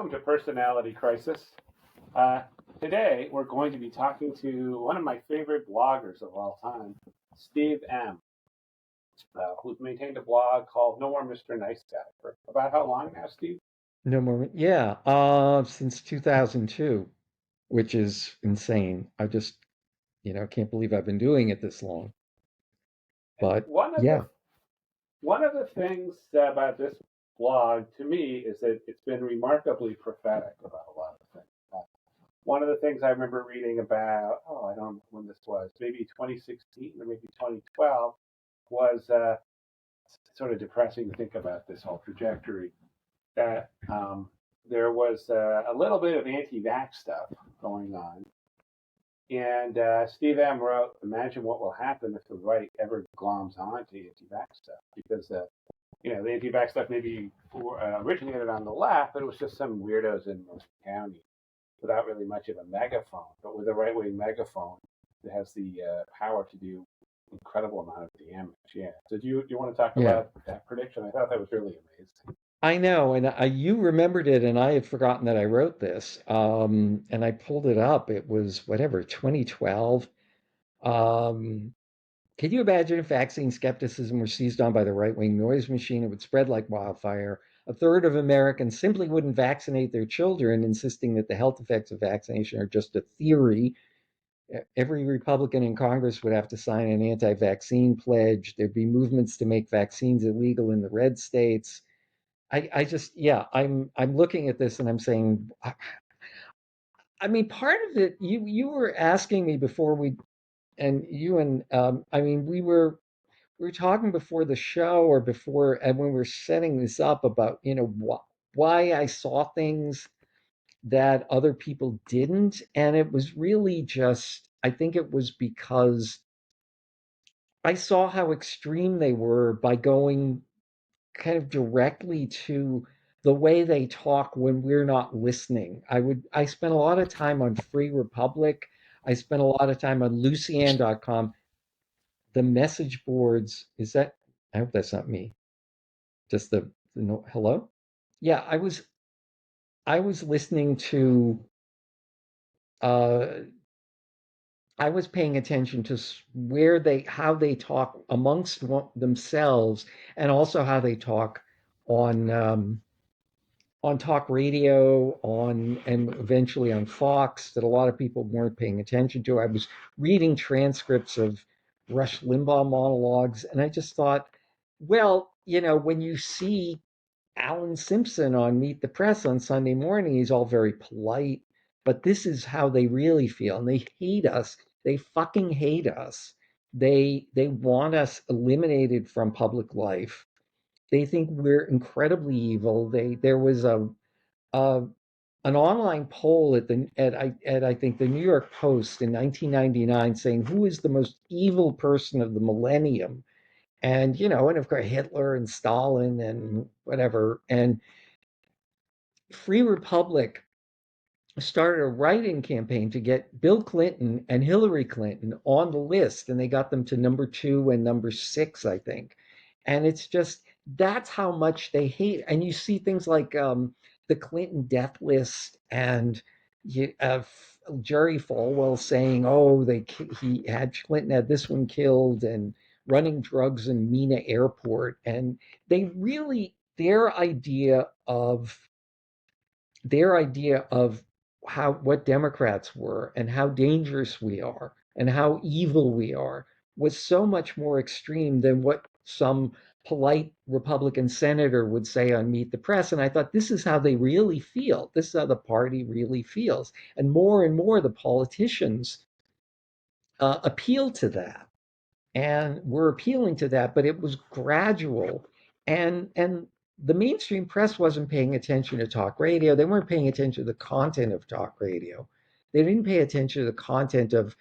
Welcome to Personality Crisis. Today, we're going to be talking to one of my favorite bloggers of all time, Steve M., who's maintained a blog called No More Mr. Nice Guy. For about how long now, Steve? No more, yeah, since 2002, which is insane. I just, can't believe I've been doing it this long. And But yeah, one of the things about this blog to me is that it's been remarkably prophetic about a lot of things. One of the things I remember reading about, I don't know when this was, maybe 2016 or maybe 2012, was sort of depressing to think about this whole trajectory. That there was a little bit of anti-vaxx stuff going on. And Steve M. wrote, imagine what will happen if the right ever gloms on to anti-vaxx stuff. Because, the anti-vaxx stuff maybe originated on the left, but it was just some weirdos in Mercer County without really much of a megaphone. But with a right-wing megaphone that has the power to do incredible amount of damage. Yeah. So do you want to talk yeah, about that prediction? I thought that was really amazing. I know. And you remembered it, and I had forgotten that I wrote this. And I pulled it up. It was whatever, 2012. Um, can you imagine if vaccine skepticism were seized on by the right-wing noise machine? It would spread like wildfire. A third of Americans simply wouldn't vaccinate their children, insisting that the health effects of vaccination are just a theory. Every Republican in Congress would have to sign an anti-vaccine pledge. There'd be movements to make vaccines illegal in the red states. I just, yeah, I'm looking at this and I'm saying, I mean, part of it, you were asking me before we were talking before the show or before, and when we were setting this up about, why I saw things that other people didn't. And it was really just, I think it was because I saw how extreme they were by going kind of directly to the way they talk when we're not listening. I spent a lot of time on Free Republic. I spent a lot of time on Lucian.com. The message boards, I hope that's not me. Just the no, hello? Yeah, I was listening to uh I was paying attention to how they talk amongst themselves, and also how they talk on talk radio, and eventually on Fox, that a lot of people weren't paying attention to. I was reading transcripts of Rush Limbaugh monologues, and I just thought, well, when you see Alan Simpson on Meet the Press on Sunday morning, he's all very polite, but this is how they really feel, and they hate us. They fucking hate us. They want us eliminated from public life. They think we're incredibly evil. There was a an online poll at I think the New York Post in 1999 saying who is the most evil person of the millennium, and of course Hitler and Stalin and whatever. And Free Republic started a write-in campaign to get Bill Clinton and Hillary Clinton on the list, and they got them to number 2 and number 6, I think. And it's just, that's how much they hate. And you see things like the Clinton death list, and Jerry Falwell saying, "Oh, Clinton had this one killed," and running drugs in Mina Airport. And they really, their idea of how what Democrats were and how dangerous we are and how evil we are was so much more extreme than what some polite Republican senator would say on Meet the Press. And I thought, this is how they really feel. This is how the party really feels. And more the politicians appeal to that, and we're appealing to that, but it was gradual. And the mainstream press wasn't paying attention to talk radio. They weren't paying attention to the content of talk radio. They didn't pay attention to the content of,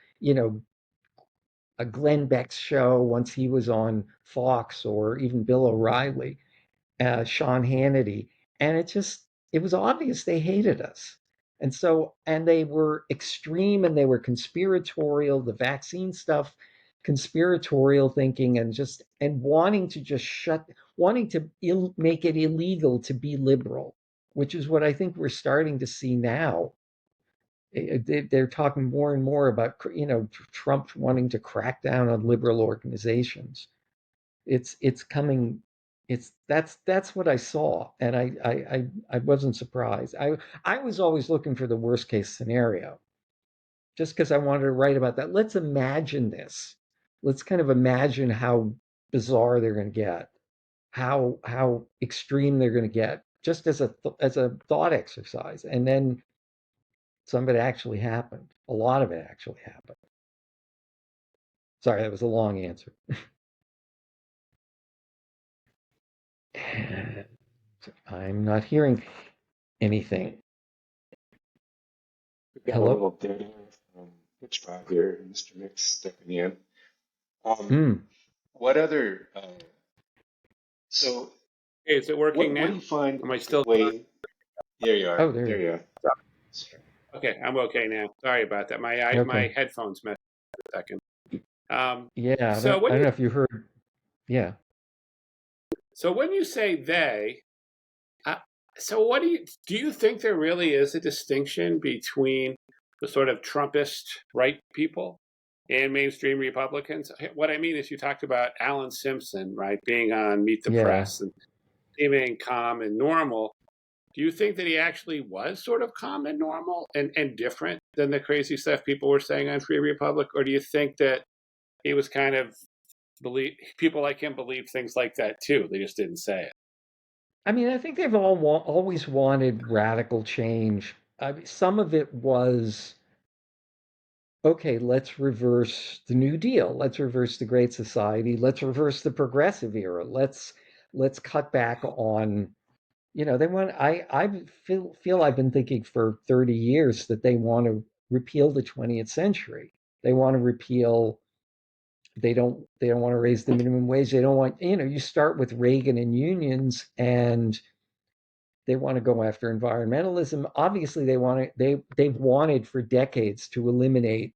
a Glenn Beck's show once he was on Fox, or even Bill O'Reilly, Sean Hannity. And it was obvious they hated us. And they were extreme, and they were conspiratorial, the vaccine stuff, conspiratorial thinking, and wanting to make it illegal to be liberal. which is what I think we're starting to see now. They're talking more and more about, Trump wanting to crack down on liberal organizations. It's coming. That's what I saw, and I wasn't surprised. I was always looking for the worst case scenario, just because I wanted to write about that. Let's imagine this. Let's kind of imagine how bizarre they're going to get, how extreme they're going to get, just as a thought exercise. And then some of it actually happened. A lot of it actually happened. Sorry, that was a long answer. I'm not hearing anything. We got a Hello? little dead air from Pitchbot here, Mr. Mix stepping in. Um, Mm, what other, so Hey, is it working what do you now? find Am I the still? way, there you are, oh, there there you you are. Okay, I'm okay now. Sorry about that. go. My Okay. headphones messed for a second. Um, Yeah, so I when don't you know if you heard. Yeah. so when you say they, uh, so what do you think there really is a distinction between the sort of Trumpist right people and mainstream Republicans? What I mean is, you talked about Alan Simpson, right, being on Meet the Yeah. Press and being calm and normal. Do you think that he actually was sort of calm and normal and different than the crazy stuff people were saying on Free Republic? Or do you think that he was kind of people like him believed things like that too? They just didn't say it. I mean, I think they've always wanted radical change. I mean, some of it was, okay, let's reverse the New Deal. Let's reverse the Great Society. Let's reverse the progressive era. Let's cut back on, they want. I feel I've been thinking for 30 years that they want to repeal the 20th century. They want to repeal. They don't want to raise the minimum wage. They don't want. You start with Reagan and unions, and they want to go after environmentalism. Obviously, they've wanted for decades to eliminate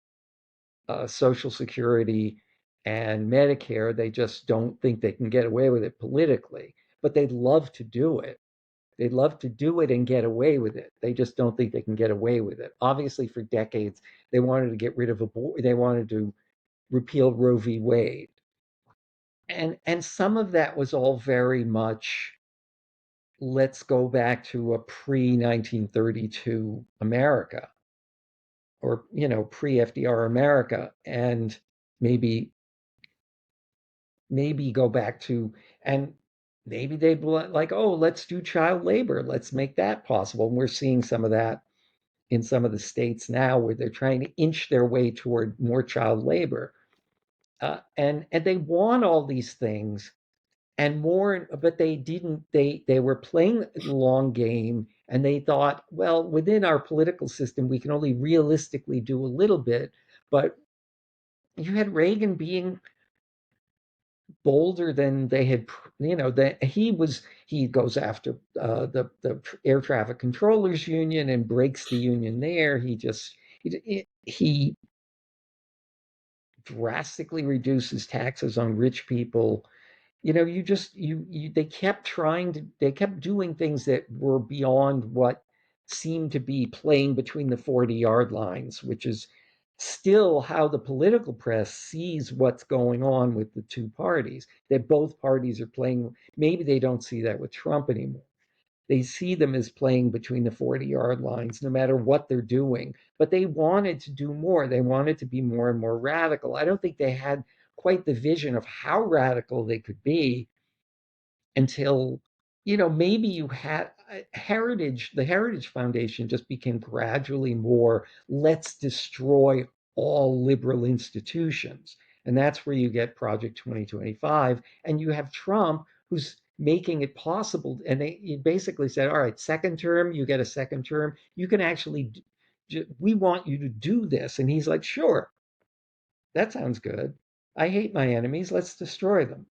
Social Security and Medicare. They just don't think they can get away with it politically, but they'd love to do it. They'd love to do it and get away with it. They just don't think they can get away with it. Obviously, for decades, they wanted to get rid of they wanted to repeal Roe v. Wade, and some of that was all very much, let's go back to a pre 1932 America, or pre FDR America, and maybe go back to, and maybe they'd like, oh, let's do child labor, let's make that possible. And we're seeing some of that in some of the states now, where they're trying to inch their way toward more child labor, and they want all these things and more, but they didn't. They were playing the long game, and they thought, well, within our political system we can only realistically do a little bit. But you had Reagan being bolder than they had. That he goes after the air traffic controllers union and breaks the union there. He drastically reduces taxes on rich people. You just you they kept doing things that were beyond what seemed to be playing between the 40-yard lines, which is still how the political press sees what's going on with the two parties, that both parties are playing. Maybe they don't see that with Trump anymore. They see them as playing between the 40-yard lines no matter what they're doing. But they wanted to do more. They wanted to be more and more radical. I don't think they had quite the vision of how radical they could be until, maybe you had the Heritage Foundation just became gradually more, let's destroy all liberal institutions. And that's where you get Project 2025. And you have Trump, who's making it possible. And he basically said, all right, second term, you get a second term. You can actually, we want you to do this. And he's like, sure, that sounds good. I hate my enemies. Let's destroy them,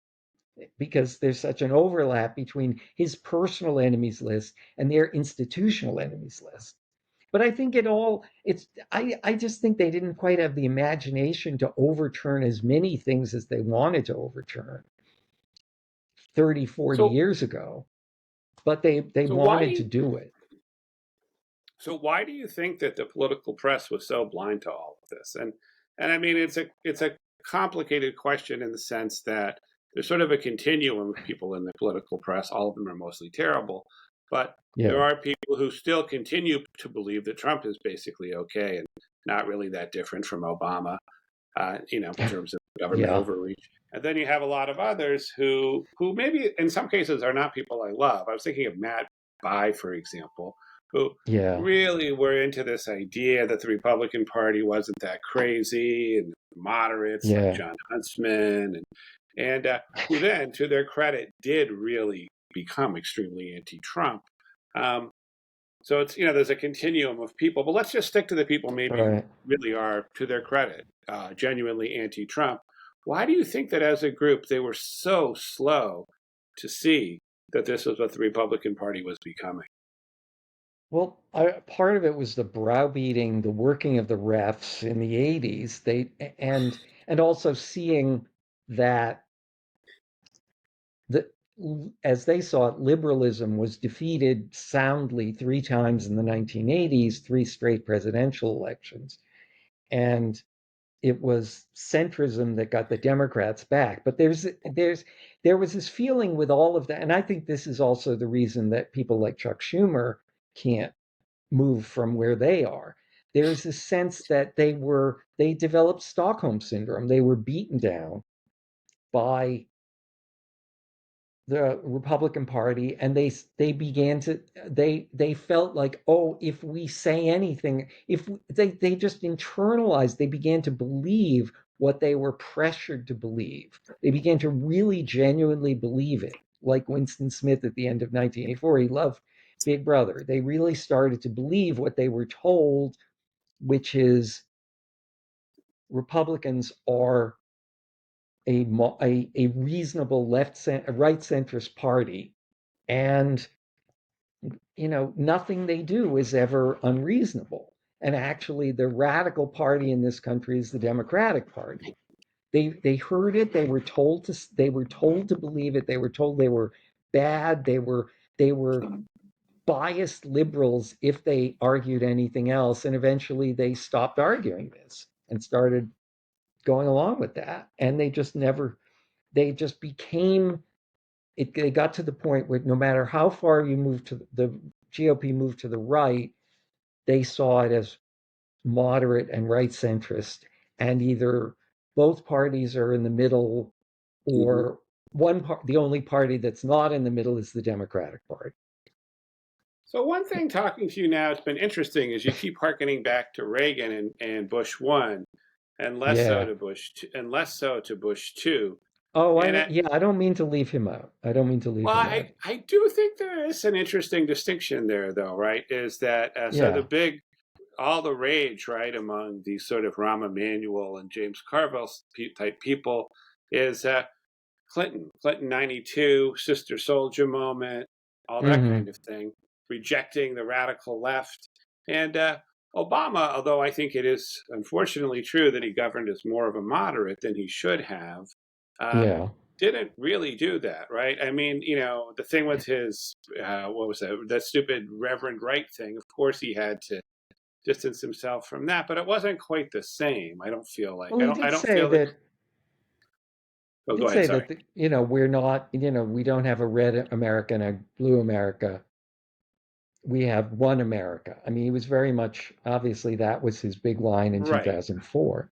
because there's such an overlap between his personal enemies list and their institutional enemies list. But I think I just think they didn't quite have the imagination to overturn as many things as they wanted to overturn 30, 40 So years ago. But they so why do wanted to you do it. So why do you think that the political press was so blind to all of this? And I mean, it's a complicated question in the sense that there's sort of a continuum of people in the political press. All of them are mostly terrible, but there Yeah, are people who still continue to believe that Trump is basically okay and not really that different from Obama, in terms of government yeah, overreach. And then you have a lot of others who maybe in some cases are not people I love. I was thinking of Matt Bai, for example, who yeah, really were into this idea that the Republican Party wasn't that crazy and moderates like yeah. John Huntsman and who then, to their credit, did really become extremely anti-Trump. Um, so it's there's a continuum of people, but let's just stick to the people maybe who Right. really are, to their credit, genuinely anti-Trump. Why do you think that as a group they were so slow to see that this was what the Republican Party was becoming? Well, part of it was the browbeating, the working of the refs in the 80s. And also seeing that the as they saw it, liberalism was defeated soundly 3 times in the 1980s, 3 straight presidential elections. And it was centrism that got the Democrats back. But there was this feeling with all of that, and I think this is also the reason that people like Chuck Schumer can't move from where they are. There's a sense that they developed Stockholm syndrome. They were beaten down by the Republican Party, and they began to they felt like, oh, if we say anything, if they just internalized, they began to believe what they were pressured to believe. They began to really genuinely believe it, like Winston Smith at the end of 1984. He loved Big Brother. They really started to believe what they were told, which is Republicans are a reasonable right centrist party, and nothing they do is ever unreasonable. And actually, the radical party in this country is the Democratic Party. They heard it. They were told to believe it. They were told they were bad. They were biased liberals if they argued anything else. And eventually, they stopped arguing this and started going along with that. And they just never. They just became it. They got to the point where no matter how far you move to the GOP moved to the right, they saw it as moderate and right centrist, and either both parties are in the middle, Mm-hmm. or the only party that's not in the middle is the Democratic Party. So one thing talking to you now, it's been interesting, is you keep harkening back to Reagan and Bush one, and less so Yeah. to Bush two. Oh, And at, yeah. I don't mean to leave him out. I don't mean to leave well, him out. I do think there is an interesting distinction there, though, right? Is that so Yeah. all the rage, right, among these sort of Rahm Emanuel and James Carville type people is Clinton 92, Sister Soldier moment, all that Mm-hmm. kind of thing, rejecting the radical left. And Obama, although I think it is unfortunately true that he governed as more of a moderate than he should have, uh, Yeah. didn't really do that, right? I mean, the thing with his, what was that stupid Reverend Wright thing, of course he had to distance himself from that, but it wasn't quite the same. I don't feel like, Well, I don't feel that, he oh, go did ahead, say sorry. that we're not, we don't have a red America and a blue America. We have one America. I mean, he was very much, obviously, that was his big line in Right. 2004.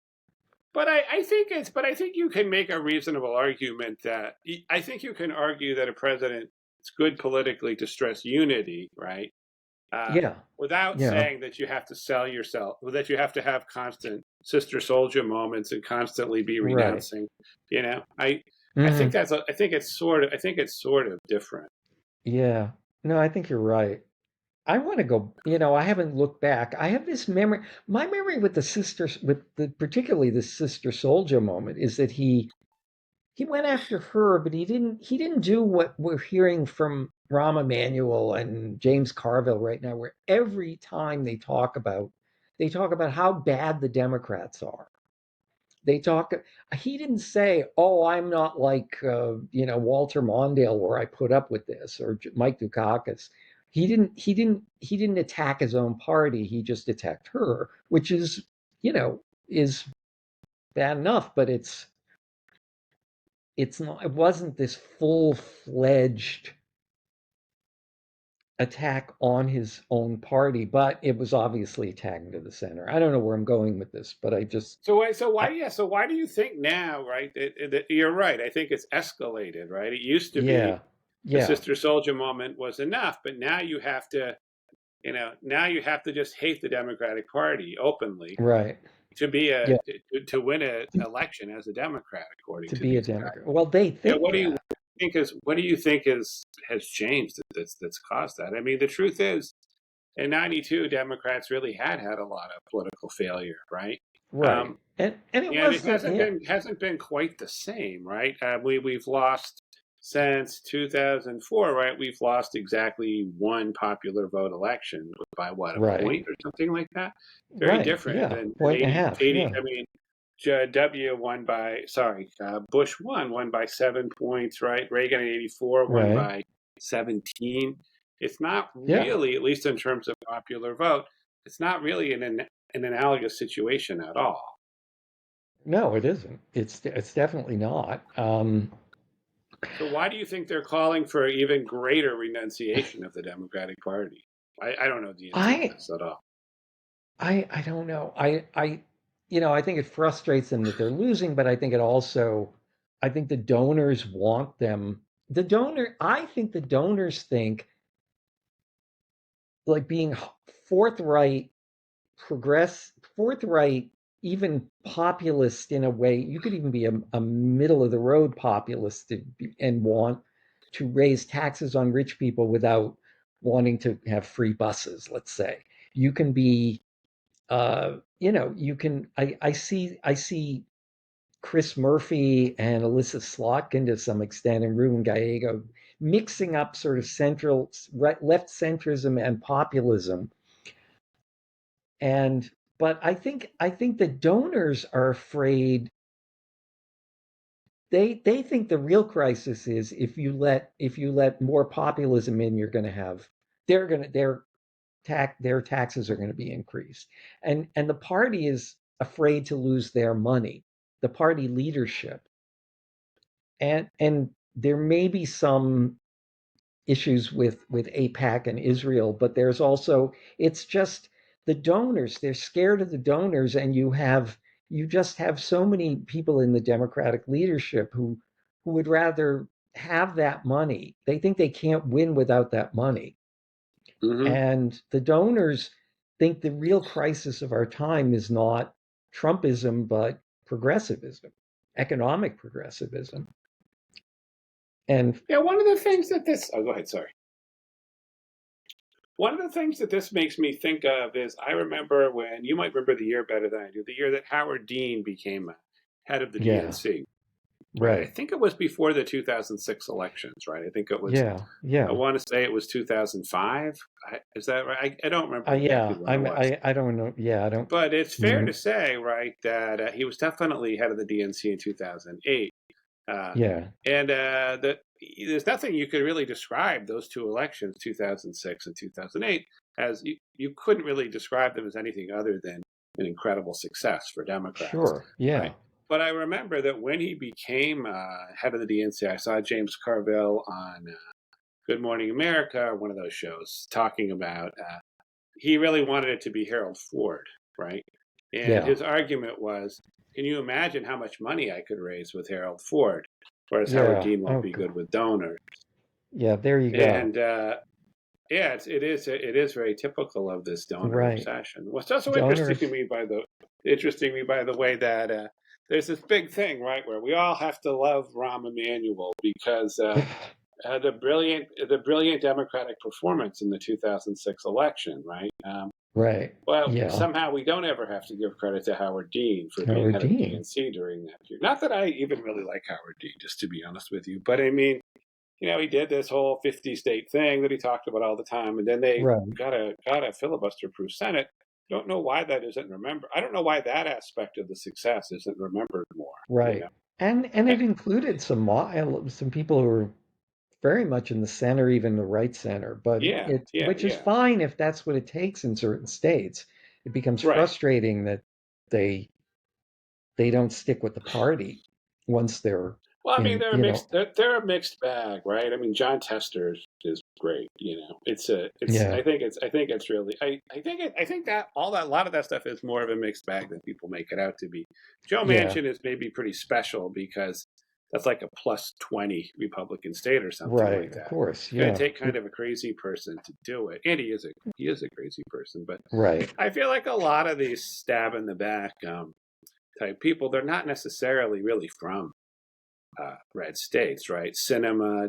But I think you can make a reasonable argument that I think you can argue that a president, it's good politically to stress unity, right? Uh, Yeah, Without yeah, saying that you have to sell yourself, or that you have to have constant sister soldier moments and constantly be right. renouncing. You know, I think Hmm. I think it's sort of different. Yeah. No, I think you're right. I want to go, I haven't looked back. I have this memory. My memory with the sisters, particularly the Sister Soldier moment, is that he went after her, but he didn't do what we're hearing from Rahm Emanuel and James Carville right now, where every time they talk about how bad the Democrats are. They talk. He didn't say, "Oh, I'm not like Walter Mondale, where I put up with this," or Mike Dukakis. he didn't attack his own party. He just attacked her, which is, is bad enough, but it's not, it wasn't this full-fledged attack on his own party, but it was obviously attacking to the center. I don't know where I'm going with this, but So why do you think now, right? You're right. I think it's escalated, right? It used to be the Sister Soldier moment was enough, but now you have to, just hate the Democratic Party openly, right, to be to win an election as a Democrat, according to be a these Democrat. guys. Well, they think What do you think has changed that's caused that? I mean, the truth is, in '92, Democrats really had a lot of political failure, right? Right. And it wasn't, hasn't been quite the same, right? We've lost since 2004, right? We've lost exactly one popular vote election by what, a point or something like that. Very different than point and a half. 80. I mean, Bush won by 7 points, right? Reagan in '84 won by 17. It's not really, at least in terms of popular vote, it's not really an analogous situation at all. No, it isn't. It's definitely not. So why do you think they're calling for even greater renunciation of the Democratic Party? I don't know the answer to this at all. I don't know. I think it frustrates them that they're losing, but I think the donors want them. I think the donors think, like, being forthright, even populist in a way. You could even be a middle of the road populist and want to raise taxes on rich people without wanting to have free buses, let's say. You can be, you can, I see Chris Murphy and Alyssa Slotkin to some extent, and Ruben Gallego, mixing up sort of left centrism and populism. But I think the donors are afraid. They think the real crisis is if you let more populism in, you're going to have their taxes are going to be increased, and the party is afraid to lose their money, the party leadership, and there may be some issues with AIPAC and Israel, but there's also, it's just the donors. They're scared of the donors, and you just have so many people in the Democratic leadership who would rather have that money. They think they can't win without that money. Mm-hmm. And the donors think the real crisis of our time is not Trumpism, but progressivism, economic progressivism. And one of the things that this, go ahead, sorry. One of the things that this makes me think of is, I remember when, you might remember the year better than I do, the year that Howard Dean became head of the DNC. Right. I think it was before the 2006 elections, right? I think it was, I want to say it was 2005. Is that right? I don't remember exactly when it was. I don't know. Yeah, I don't. But it's fair to say, right, that he was definitely head of the DNC in 2008. And there's nothing you could really describe those two elections, 2006 and 2008, as you couldn't really describe them as anything other than an incredible success for Democrats. Sure. Yeah. Right? But I remember that when he became head of the DNC, I saw James Carville on Good Morning America, one of those shows, talking about he really wanted it to be Harold Ford, right? And his argument was, can you imagine how much money I could raise with Harold Ford, whereas Howard Dean won't be good with donors? Yeah, there you go. And it is very typical of this donor obsession. What's also interesting me by the way that there's this big thing, right, where we all have to love Rahm Emanuel because the brilliant Democratic performance in the 2006 election, right? Well, somehow we don't ever have to give credit to Howard Dean for being head of DNC during that period. Not that I even really like Howard Dean, just to be honest with you, but I mean, he did this whole 50-state thing that he talked about all the time, and then they got a filibuster-proof Senate. Don't know why that isn't remembered. I don't know why that aspect of the success isn't remembered more. Right. And it included some people who were very much in the center, even the right center, but Yeah, yeah, which is yeah. fine if that's what it takes in certain states. It becomes Right. frustrating that they they don't stick with the party once they're Well, I mean, in, you know, they're a mixed bag, right? I mean, John Tester is great. yeah, I think it's really, I think that all that, a lot of that stuff is more of a mixed bag than people make it out to be. Joe yeah, Manchin is maybe pretty special because that's like a plus 20 Republican state or something like right, of that. course, It's going to yeah, take kind of a crazy person to do it, and he is a crazy person. But right, I feel like a lot of these stab in the back type people, they're not necessarily really from red states, right? Cinema,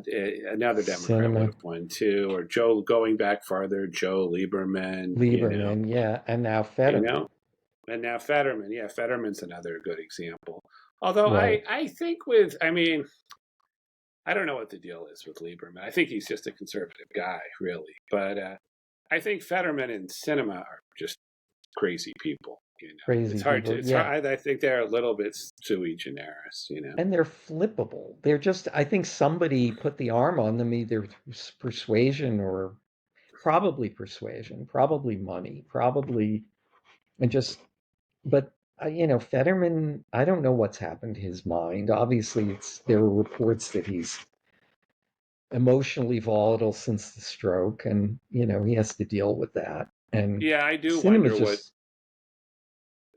another Democrat would cinema, have won too, or Joe going back farther, Joe Lieberman, Lieberman, yeah, and now you Fetterman, know, and now Fetterman. Yeah, Fetterman's another good example. Although right, I think I don't know what the deal is with Lieberman. I think he's just a conservative guy, really. But I think Fetterman and Cinema are just crazy people. It's crazy hard to. people, It's yeah. hard. I think they're a little bit sui generis. And they're flippable. They're just, I think somebody put the arm on them, either through persuasion or persuasion, probably money, probably, and just, but, Fetterman, I don't know what's happened to his mind. Obviously, there are reports that he's emotionally volatile since the stroke, and, he has to deal with that. And Yeah, cinema's just,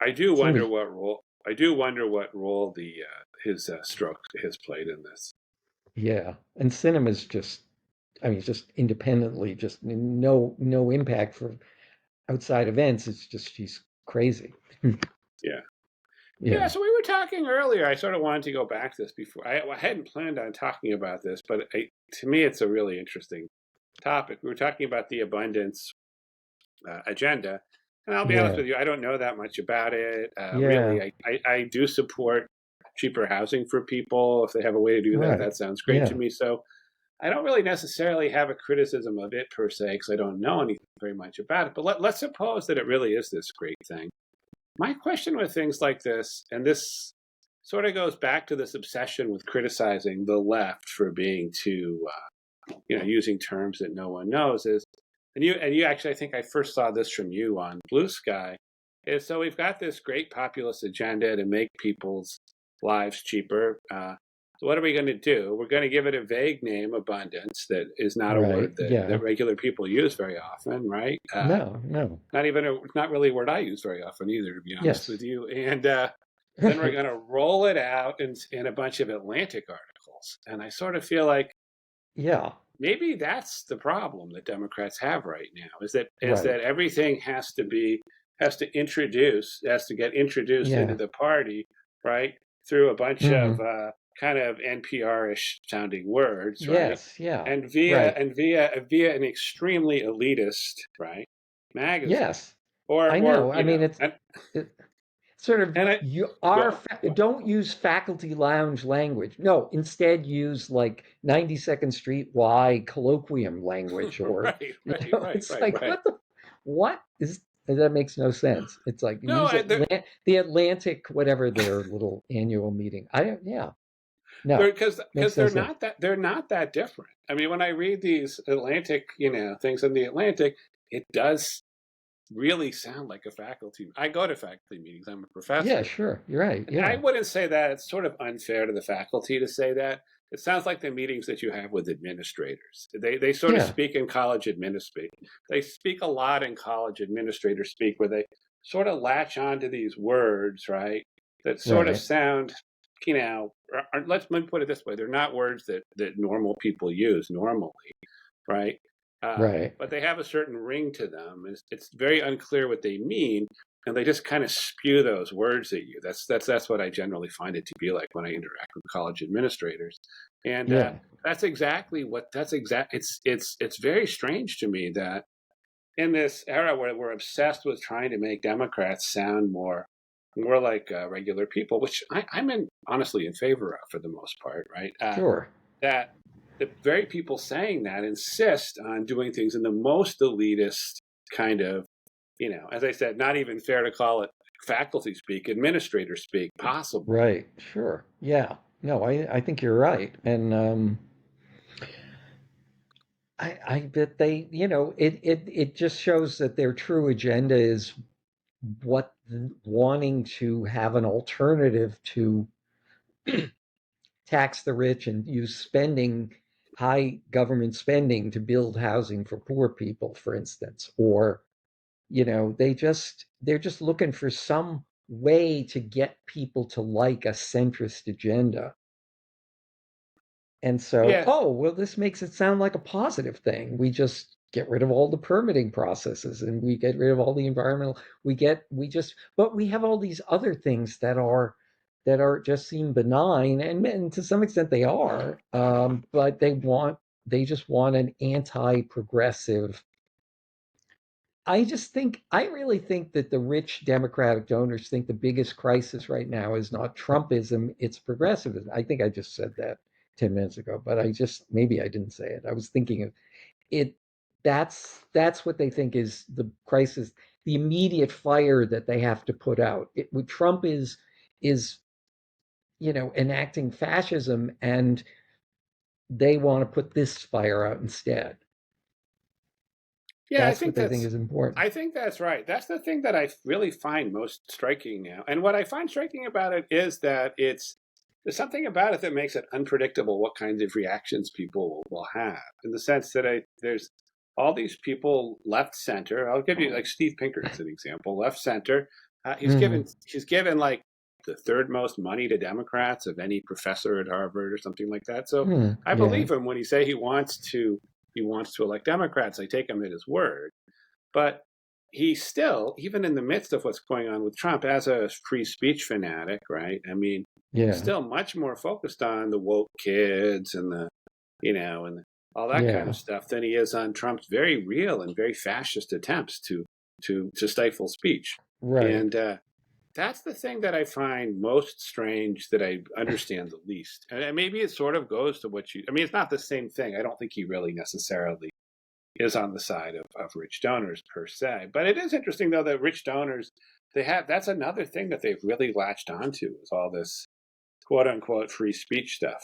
I do wonder cinema's, what role. I do wonder what role the his stroke has played in this. yeah. And cinema's just, I mean, just independently, just no impact for outside events. It's just she's crazy. Yeah, yeah. Yeah, So we were talking earlier. I sort of wanted to go back to this before. I hadn't planned on talking about this, but to me, it's a really interesting topic. We were talking about the abundance agenda, and I'll be honest yeah, with you, I don't know that much about it. yeah. Really, I do support cheaper housing for people if they have a way to do that. Right. That sounds great to Yeah, me. So I don't really necessarily have a criticism of it per se because I don't know anything very much about it. But let's suppose that it really is this great thing. My question with things like this, and this sort of goes back to this obsession with criticizing the left for being too, using terms that no one knows, is, and you actually, I think I first saw this from you on Blue Sky, is so we've got this great populist agenda to make people's lives cheaper. So what are we going to do? We're going to give it a vague name, abundance, that is not a right. word that Yeah. regular people use very often, right? No, no. Not really a word I use very often either, to be honest with Yes. you. And then we're Right. going to roll it out in a bunch of Atlantic articles. And I sort of feel like Yeah. maybe that's the problem that Democrats have right now, is Right. that everything has to get introduced into Yeah. the party, right, through a bunch of Hmm. kind of NPR-ish sounding words, right, Yes. Yeah. and Right. via an extremely elitist, right, magazine, Yes. or I know. I you mean, know, it, sort of and I you are go don't use faculty lounge language. No, instead use like 92nd Street Y colloquium language, or right, right, right, it's right, like right. what is that makes no sense. It's like No, use the Atlantic, whatever their little annual meeting. I don't, yeah, they're no, because makes no sense. they're not that different. I mean, when I read these Atlantic, things in the Atlantic, it does really sound like a faculty. I go to faculty meetings. I'm a Yeah, professor. sure, you're right. I Yeah, wouldn't say that. It's sort of unfair to the faculty to say that. It sounds like the meetings that you have with administrators. They sort of yeah, speak in college administration. They speak a lot in college administrator speak, where they sort of latch onto these words, right? That sort of right, sound, let me put it this way: they're not words that normal people use normally, right? right. But they have a certain ring to them. It's very unclear what they mean, and they just kind of spew those words at you. That's what I generally find it to be like when I interact with college administrators, and Yeah, that's exactly what that's exact. It's very strange to me that in this era where we're obsessed with trying to make Democrats sound more like regular people, which honestly in favor of for the most part, right? sure. That the very people saying that insist on doing things in the most elitist kind of, as I said, not even fair to call it faculty speak, administrator speak possible. Right, sure. Yeah. No, I think you're right. And I bet they, it just shows that their true agenda is wanting to have an alternative to tax the rich and use high government spending to build housing for poor people, for instance. Or, they're just looking for some way to get people to like a centrist agenda. And so, Yeah, oh, well, this makes it sound like a positive thing. We just get rid of all the permitting processes and we get rid of all the environmental, but we have all these other things that are just seem benign, and to some extent they are, but they just want an anti-progressive. I really think that the rich Democratic donors think the biggest crisis right now is not Trumpism, it's progressivism. I think I just said that 10 minutes ago, but maybe I didn't say it. I was thinking of it. That's what they think is the crisis, the immediate fire that they have to put out. What Trump is, enacting fascism, and they want to put this fire out instead. yeah, That's what they think is important. I think that's right. That's the thing that I really find most striking now. And what I find striking about it is that there's something about it that makes it unpredictable what kinds of reactions people will have. In the sense that there's all these people left center. I'll give you like Steve Pinker as an example. Left center. He's given like the third most money to Democrats of any professor at Harvard or something like that. So I Yeah. believe him when he say he wants to elect Democrats. I take him at his word. But he's still, even in the midst of what's going on with Trump, as a free speech fanatic, right? I mean, Yeah. still much more focused on the woke kids and all that kind Yeah. of stuff than he is on Trump's very real and very fascist attempts to stifle speech. Right. And that's the thing that I find most strange, that I understand the least. And maybe it sort of goes to I mean, it's not the same thing. I don't think he really necessarily is on the side of rich donors per se. But it is interesting, though, that rich donors, that's another thing that they've really latched onto, is all this quote unquote free speech stuff.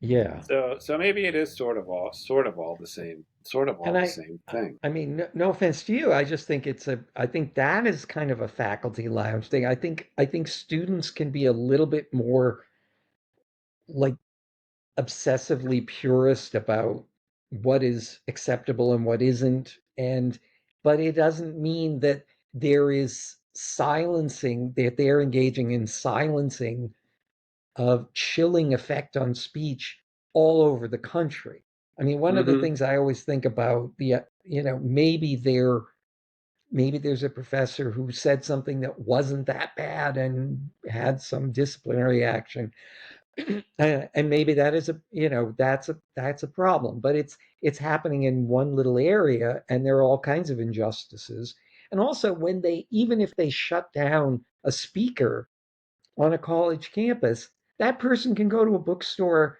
Yeah. So maybe it is sort of all the same, And the same thing. I mean, no offense to you, I just think I think that is kind of a faculty lounge thing. I think students can be a little bit more like obsessively purist about what is acceptable and what isn't, but it doesn't mean that they're engaging in silencing of chilling effect on speech all over the country. I mean, one of the Mm-hmm. things I always think about, maybe there's a professor who said something that wasn't that bad and had some disciplinary action. And maybe that's a problem, but it's happening in one little area, and there are all kinds of injustices. And also, even if they shut down a speaker on a college campus, that person can go to a bookstore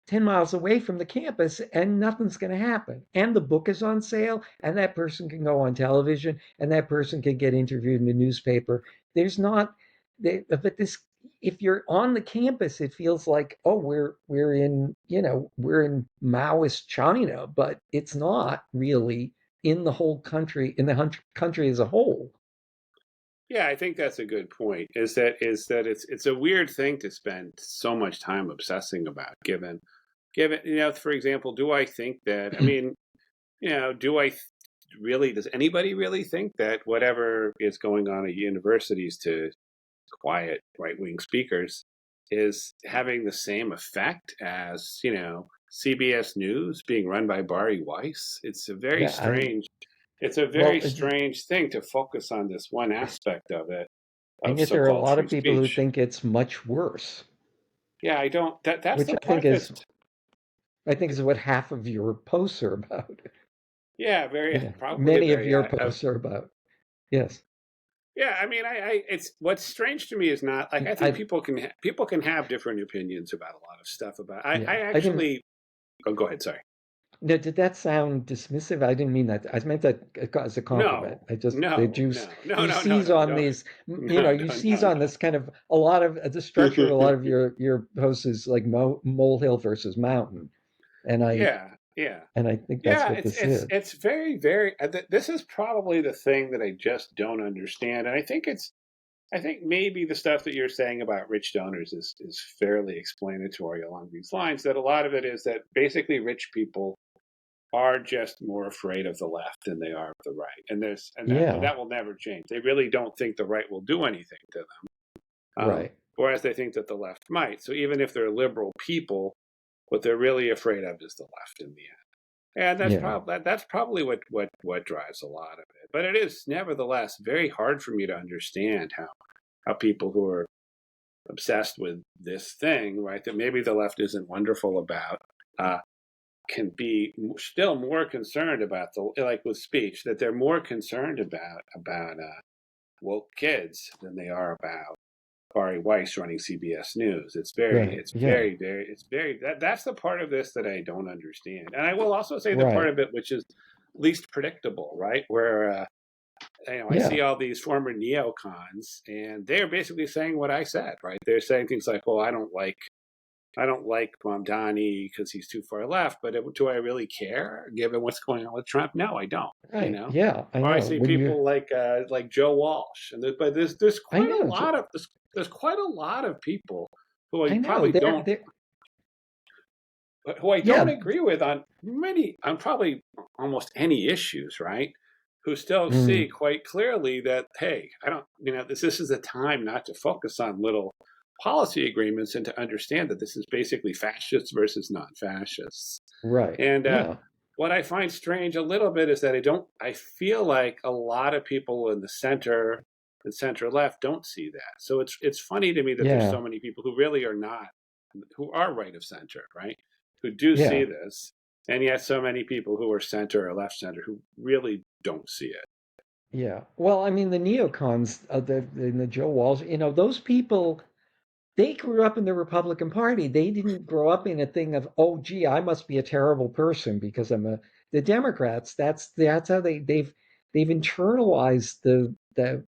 10 miles away from the campus and nothing's going to happen. And the book is on sale, and that person can go on television, and that person can get interviewed in the newspaper. There's not, but this, if you're on the campus, it feels like, oh, we're in Maoist China, but it's not really in the whole country, in the country as a whole. Yeah, I think that's a good point. Is that it's a weird thing to spend so much time obsessing about. Given for example, do I think that? I mean, does anybody really think that whatever is going on at universities to quiet right-wing speakers is having the same effect as CBS News being run by Bari Weiss? Yeah, it's a well, very strange thing to focus on this one aspect of it, and of yet there are a so-called lot free of people who speech. think it's much worse, Yeah, I don't. That's which the part that's. I think is what half of your posts are about. Yeah, probably a Many of very. your posts are about. Yes. Yeah, I mean, it's what's strange to me is not like, I think I people can have different opinions about a lot of stuff. yeah. I I didn't. actually. Oh, go ahead. Sorry. No, did that sound dismissive? I didn't mean that. I meant that as a compliment. No, I just no, no, no, you no, no, seize no, on no, these, no, you no, seize no, on this kind of a lot of the structure of a lot of your posts is like molehill versus mountain, and I Yeah. Yeah. And I think that's Yeah, what this is. it's very, very. This is probably the thing that I just don't understand, and I think maybe the stuff that you're saying about rich donors is fairly explanatory along these lines. That a lot of it is that basically rich people are just more afraid of the left than they are of the right, and Yeah, that will never change. They really don't think the right will do anything to them, right. whereas they think that the left might. So even if they're liberal people, what they're really afraid of is the left in the end. And Yeah, that's probably what drives a lot of it. But it is nevertheless very hard for me to understand how people who are obsessed with this thing, right, that maybe the left isn't wonderful about, uh, can be still more concerned about like with speech, that they're more concerned about woke kids than they are about Bari Weiss running CBS News. right. Yeah, It's very that's the part of this that I don't understand. And I will also say the part right. of it which is least predictable, right? Where I Yeah, see all these former neocons, and they're basically saying what I said, right? They're saying things like, "Well, I don't like Mamdani because he's too far left, but do I really care given what's going on with Trump? No, I don't. You right. know." Yeah, I Or I know. see When you're, people like Joe Walsh, and but there's I quite a know, lot of there's quite a lot of people who I I know. probably don't They're, who I don't yeah. agree with on probably almost any issues, right? Who still see Mm, quite clearly that, hey, I don't, this is a time not to focus on little policy agreements and to understand that this is basically fascists versus non-fascists. right. And Yeah, what I find strange a little bit is that I feel like a lot of people in the center and center left don't see that. So it's funny to me that there's yeah, so many people who really are not, who are right of center, right? Who do see yeah. this, and yet so many people who are center or left center who really don't see it. Yeah. Well, I mean, the neocons, in the Joe Walsh, those people, they grew up in the Republican Party. They didn't grow up in a thing of, oh, gee, I must be a terrible person because the Democrats. That's how they've internalized the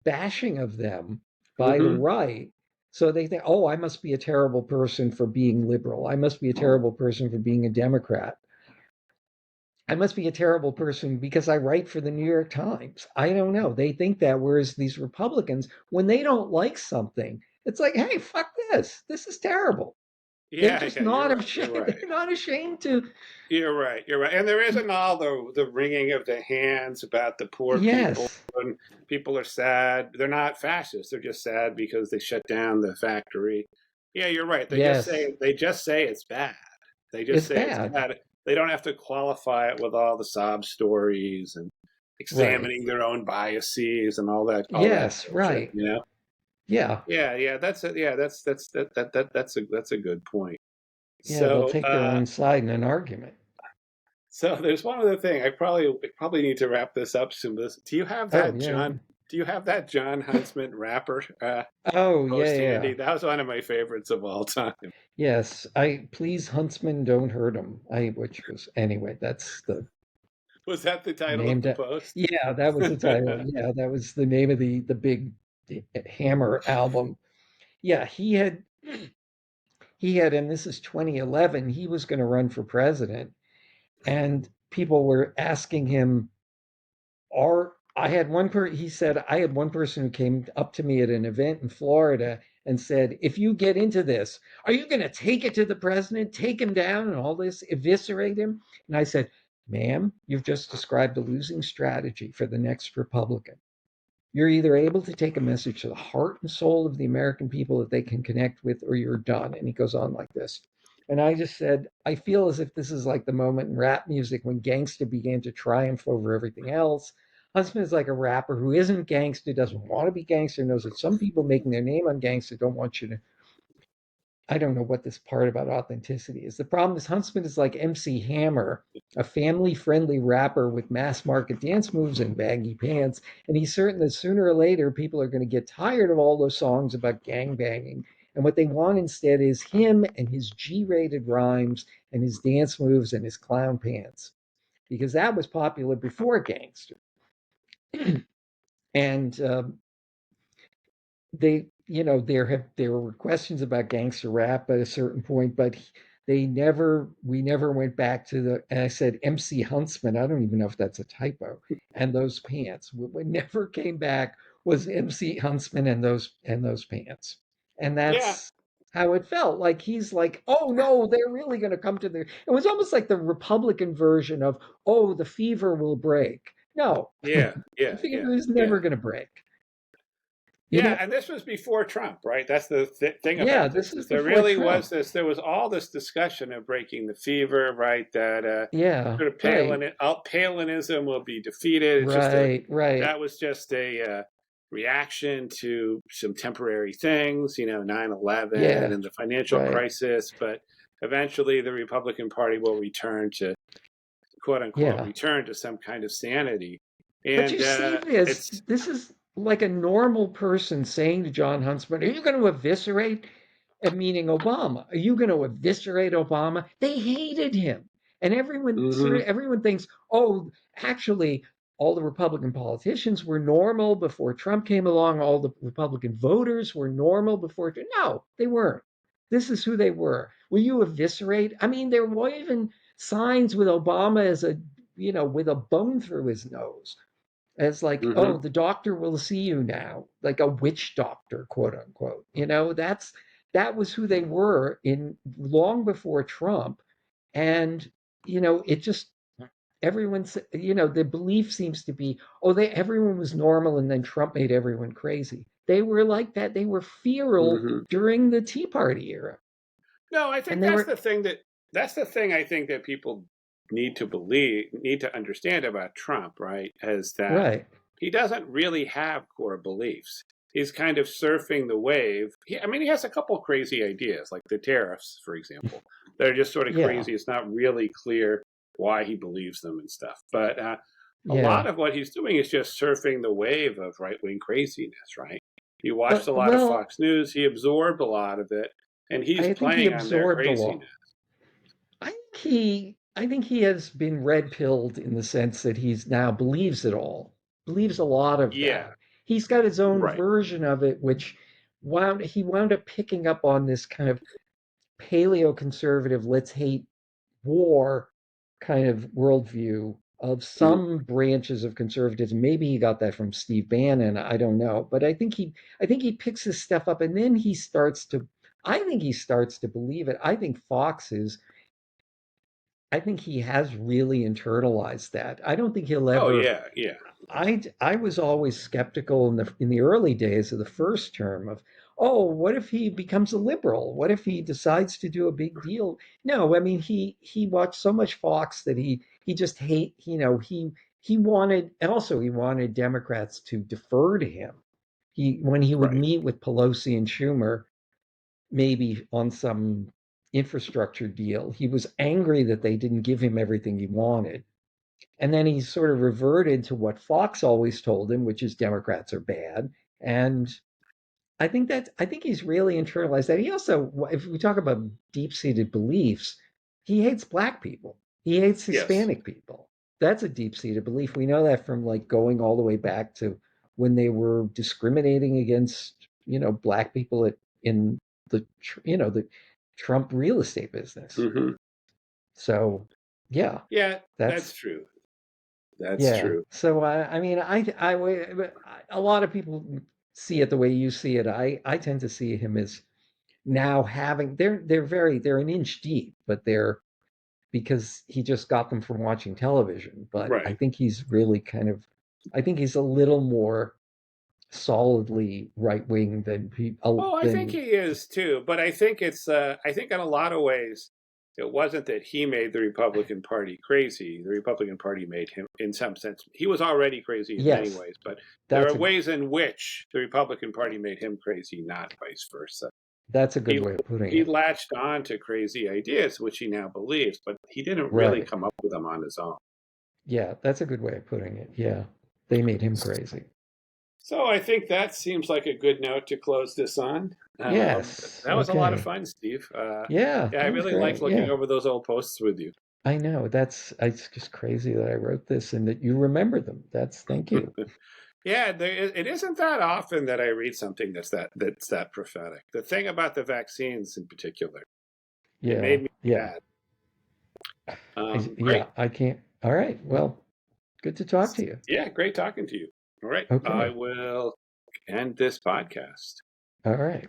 bashing of them by the Mm-hmm. right. So they think, oh, I must be a terrible person for being liberal. I must be a terrible person for being a Democrat. I must be a terrible person because I write for the New York Times. I don't know. They think that, whereas these Republicans, when they don't like something, it's like, hey, fuck this. This is terrible. They're Yeah, just yeah, you're not right. You're ashamed. right. They're not ashamed to. You're right. You're right. And there isn't all the wringing of the hands about the poor people, Yes, and people are sad. They're not fascists. They're just sad because they shut down the factory. Yeah, you're right. yes, They just say it's bad. They just it's say it's bad. bad. They don't have to qualify it with all the sob stories and Right. examining their own biases and all that Yes, bullshit, right. Yeah, Yeah, yeah, that's it. Yeah, that's a good point. yeah. They'll So, take their own side in an argument. so there's one other thing. I probably need to wrap this up soon. Do you have Oh, that yeah. John? Do you have that John Huntsman rapper Oh, yeah, post yeah. handy? That was one of my favorites of all time. Yes. I please, Huntsman, don't hurt him. Which was anyway. That's the Was that the title of name the that. post? Yeah, that was the title. Yeah, that was the name of the big Hammer album. Yeah, he had, and this is 2011. He was going to run for president, and people were asking him, or I had one he said, I had one person who came up to me at an event in Florida and said, if you get into this, are you going to take it to the president, take him down and all this, eviscerate him? And I said, ma'am, you've just described a losing strategy for the next Republican. You're either able to take a message to the heart and soul of the American people that they can connect with, or you're done. And he goes on like this. And I just said, I feel as if this is like the moment in rap music when gangsta began to triumph over everything else. Huntsman is like a rapper who isn't gangster, doesn't want to be gangster, knows that some people making their name on gangster don't want you to. I don't know what this part about authenticity is. The problem is Huntsman is like MC Hammer, a family-friendly rapper with mass-market dance moves and baggy pants, and he's certain that sooner or later people are going to get tired of all those songs about gang banging, and what they want instead is him and his G-rated rhymes and his dance moves and his clown pants, because that was popular before gangster. And there were questions about gangster rap at a certain point, but we never went back to and I said MC Huntsman. I don't even know if that's a typo. And those pants. What never came back was MC Huntsman and those pants. And Yeah, that's how it felt. Like he's like, oh no, they're really going to come to the. It was almost like the Republican version of, oh, the fever will break. No, yeah, the yeah, yeah, fever is yeah. never going to break. You Yeah, know? and this was before Trump, right? That's the thing Yeah, about this this is is there before really was Trump. this. There was all this discussion of breaking the fever, right? That Yeah, sort of right, Palenism will be defeated. It's just a right. that was just a reaction to some temporary things, 9/11 Yeah, and the financial right. crisis. But eventually, the Republican Party will return to quote unquote Yeah. return to some kind of sanity, But you and see this, it's this is like a normal person saying to John Huntsman, are you going to eviscerate, meaning Obama? Are you going to eviscerate Obama? They hated him. And hmm everyone thinks, oh, actually, all the Republican politicians were normal before Trump came along. All the Republican voters were normal before. No, they weren't. This is who they were. Will you eviscerate? I mean, there were even signs with Obama as with a bone through his nose as like, oh, hmm the doctor will see you now, like a witch doctor, quote unquote. That was who they were in long before Trump. And, it just everyone's, the belief seems to be, oh, everyone was normal and then Trump made everyone crazy. They were like that. They were feral hmm during the Tea Party era. No, I And think they were that's the thing I think that people need to understand about Trump, right? Is that right. he doesn't really have core beliefs. He's kind of surfing the wave. I mean, he has a couple crazy ideas, like the tariffs, for example. They're just sort of Yeah. crazy. It's not really clear why he believes them and stuff. But a lot Yeah. of what he's doing is just surfing the wave of right wing craziness, right? He watched But a lot of well, Fox News. He absorbed a lot of it, and he's I think he playing on their absorbed a lot. craziness. I think he has been red pilled in the sense that he's now believes it all, believes a lot of Yeah, that. He's got his own right. version of it, which he wound up picking up on this kind of paleo-conservative, let's hate war kind of worldview of Mm. some branches of conservatism. Maybe he got that from Steve Bannon. I don't know, but I think he picks this stuff up, and then he starts to. I think he starts to believe it. I think he has really internalized that. I don't think he'll Oh ever. yeah, yeah, I was always skeptical in the early days of the first term of, oh, what if he becomes a liberal? What if he decides to do a big deal? No, I mean he watched so much Fox that he just he wanted, and also he wanted Democrats to defer to him. When he would right. meet with Pelosi and Schumer, maybe on some infrastructure deal, he was angry that they didn't give him everything he wanted. And then he sort of reverted to what Fox always told him, which is Democrats are bad. And I think he's really internalized that. He also, if we talk about deep-seated beliefs, he hates black people. He hates Yes. Hispanic people. That's a deep-seated belief. We know that from like going all the way back to when they were discriminating against, black people in the Trump real estate business. hmm So, yeah, Yeah, that's that's true. That's yeah. true. So I mean, a lot of people see it the way you see it. I tend to see him as now having they're an inch deep, but they're because he just got them from watching television. But I Right. think he's really I think he's a little more solidly right wing Oh, I think than he is too. But I think I think in a lot of ways, it wasn't that he made the Republican Party crazy. The Republican Party made him, in some sense, he was already crazy in many yes, ways. But there that's are a ways in which the Republican Party made him crazy, not vice versa. that's a good He way of putting he it. latched on to crazy ideas, which he now believes, but he didn't really Right. come up with them on his own. Yeah, that's a good way of putting it. Yeah. They made him crazy. So I think that seems like a good note to close this on. Yes. That was a lot of Okay. fun, Steve. Yeah, Yeah, I that was really liked great. looking Yeah. over those old posts with you. I know. It's just crazy that I wrote this and that you remember them. Thank you. Yeah, it isn't that often that I read something that's that prophetic. The thing about the vaccines in particular. It made me Yeah. sad. Yeah, Great. I can't. All right. Well, good to talk to you. Yeah, great talking to you. All right. I Okay. will end this podcast. All right.